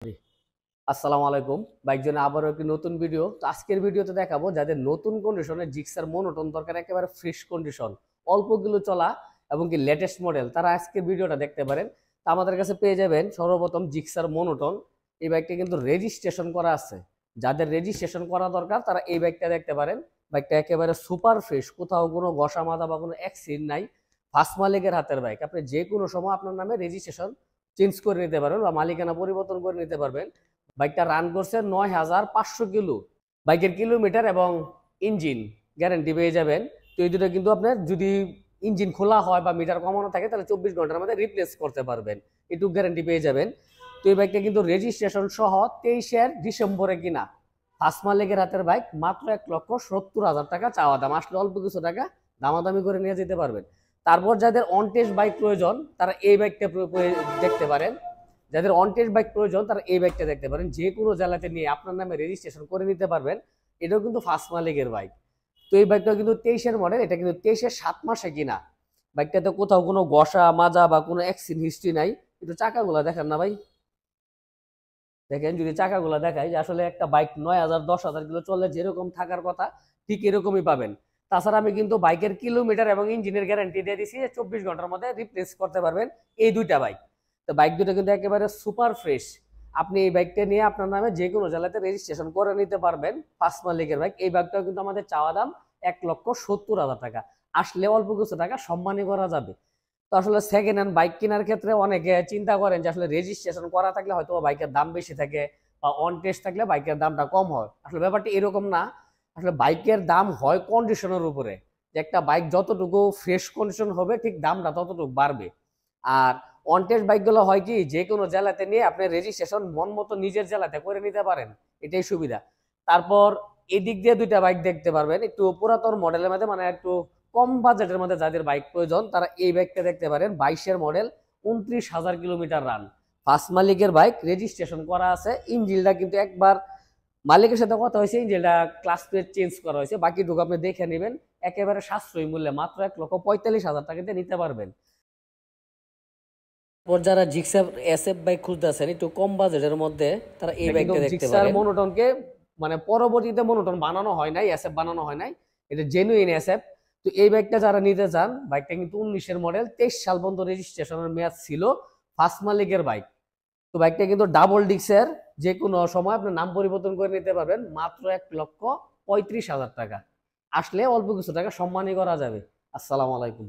আসসালামু আলাইকুম। বাইক জন্য আবারও একটি নতুন ভিডিও। তো আজকের ভিডিওতে দেখাবো যাদের নতুন কন্ডিশনে জিক্সার মনোটন দরকার, একেবারে ফ্রেশ কন্ডিশন, অল্প কিলো চলা এবং কি লেটেস্ট মডেল, তারা আজকের ভিডিওটা দেখতে পারেন। তো আমাদের কাছে পেয়ে যাবেন সর্বপ্রথম জিক্সার মনোটন। এই বাইকটা কিন্তু রেজিস্ট্রেশন করা আছে। যাদের রেজিস্ট্রেশন করা দরকার তারা এই বাইকটা দেখতে পারেন। বাইকটা একেবারে সুপার ফ্রেশ, কোথাও কোনো ঘষা মাজা বা কোনো অ্যাক্সিডেন্ট নাই। ফার্স্ট মালিকের হাতের বাইক, আপনি যে কোনো সময় আপনার নামে রেজিস্ট্রেশন চেঞ্জ করে নিতে পারবেন বা মালিকানা পরিবর্তন করে নিতে পারবেন। বাইকটা রান করছে ৯,৫০০ কিলো। বাইকের কিলোমিটার এবং ইঞ্জিন গ্যারান্টি পেয়ে যাবেন। তো এই দুটো কিন্তু আপনার যদি ইঞ্জিন খোলা হয় বা মিটার কমানো থাকে তাহলে ২৪ ঘন্টার মধ্যে রিপ্লেস করতে পারবেন, এটুকু গ্যারান্টি পেয়ে যাবেন। তো এই বাইকটা কিন্তু রেজিস্ট্রেশন সহ ২৩ ডিসেম্বরে কিনা, ফার্স্ট মালিকের হাতের বাইক, মাত্র ১,৭০,০০০ টাকা চাওয়া দাম। আসলে অল্প কিছু টাকা দামাদামি করে নিয়ে যেতে পারবেন। তারপর যাদের অন টেস্ট বাইক প্রয়োজন তারা এই বাইকটা দেখতে পারেন। যাদের অন টেস্ট বাইক প্রয়োজন তারা এই বাইকটা দেখতে পারেন। যে কোনো জেলাতে নিয়ে আপনার নামে রেজিস্ট্রেশন করে নিতে পারবেন। এটাও কিন্তু ফার্স্ট মালিকের বাইক। তো এই বাইকটা কিন্তু ২৩-এর মডেল, এটা কিন্তু ২৩-এর ৭ মাসে কিনা। বাইকটাতে কোথাও কোনো ঘষা মাজা বা কোনো অ্যাক্সিডেন্ট হিস্ট্রি নাই। একটু চাকাগুলা দেখেন না ভাই, দেখেন যদি চাকাগুলা দেখায় যে আসলে একটা বাইক ৯,০০০ ১০,০০০ কিলো চললে যেরকম থাকার কথা ঠিক এরকমই পাবেন। তাছাড়া আমি কিন্তু বাইকের কিলোমিটার এবং ইঞ্জিনের গ্যারান্টি দিয়ে দিছি ২৪ ঘন্টার মধ্যে রিপ্লেস করতে পারবেন এই দুইটা বাইক। তো বাইক দুটো কিন্তু একেবারে সুপার ফ্রেশ। আপনি এই বাইকটা নিয়ে আপনার নামে যে কোনো জেলাতে রেজিস্ট্রেশন করে নিতে পারবেন। ফার্স্ট মালিকের বাইক। এই বাইকটাও কিন্তু আমাদের চাওয়া দাম ১,৭০,০০০ টাকা। আসলে অল্প কিছু টাকা সম্মানী করা যাবে। তো আসলে সেকেন্ড হ্যান্ড বাইক কেনার ক্ষেত্রে অনেকে চিন্তা করেন যে আসলে রেজিস্ট্রেশন করা থাকলে হয়তো বাইকের দাম বেশি থাকে বা অন টেস্ট থাকলে বাইকের দামটা কম হয়। আসলে ব্যাপারটা এরকম না। আসলে বাইকের দাম হয় কন্ডিশনের উপরে, যে একটা বাইক যতটুকু ফ্রেশ কন্ডিশন হবে ঠিক দামটা ততটুকু বাড়বে। আর অন টেস্ট বাইকগুলো হয় কি যে কোনো জেলাতে নিয়ে আপনি রেজিস্ট্রেশন মন মতো নিজের জেলাতে করে নিতে পারেন, এটাই সুবিধা। তারপর এদিক দিয়ে দুইটা বাইক দেখতে পারবেন একটু পুরাতন মডেলের মধ্যে, মানে একটু কম বাজেটের মধ্যে যাদের বাইক প্রয়োজন তারা এই বাইকটা দেখতে পারেন। ২২-এর মডেল, ২৯,০০০ কিলোমিটার রান, ফার্স্ট মালিকের বাইক, রেজিস্ট্রেশন করা আছে। ইঞ্জিনটা কিন্তু একবার মালিকের সাথে কথা হয়েছে, ইঞ্জিনটা ক্লাস প্লেট চেঞ্জ করা হয়েছে, বাকিটুকু আপনি দেখে নেবেন। একেবারে সাশ্রয়ী মূল্যে মাত্র ১,৪৫,০০০ টাকাতে নিতে পারবেন। তারপর যারা জিক্সার এসএফ বাইক খুঁজতেছেন একটু কম বাজেটের মধ্যে, তারা এই বাইকটা দেখতে পারেন। মনোটনকে মানে পরবর্তীতে মনোটন বানানো হয় নাই, এসএফ বানানো হয় নাই, এটা জেনুইন এসএফ। তো এই বাইকটা যারা নিতে চান, বাইকটা কিন্তু ১৯-এর মডেল, ২৩ সাল পর্যন্ত রেজিস্ট্রেশনের মেয়াদ ছিল, ফার্স্ট মালিকের বাইক। তো বাইকটা কিন্তু ডাবল ডিক্সের, যে কোনো সময় আপনি নাম পরিবর্তন করে নিতে পারবেন, মাত্র ১,৩৫,০০০ টাকা। আসলে অল্প কিছু টাকা সম্মানী করা যাবে। আসসালামু আলাইকুম।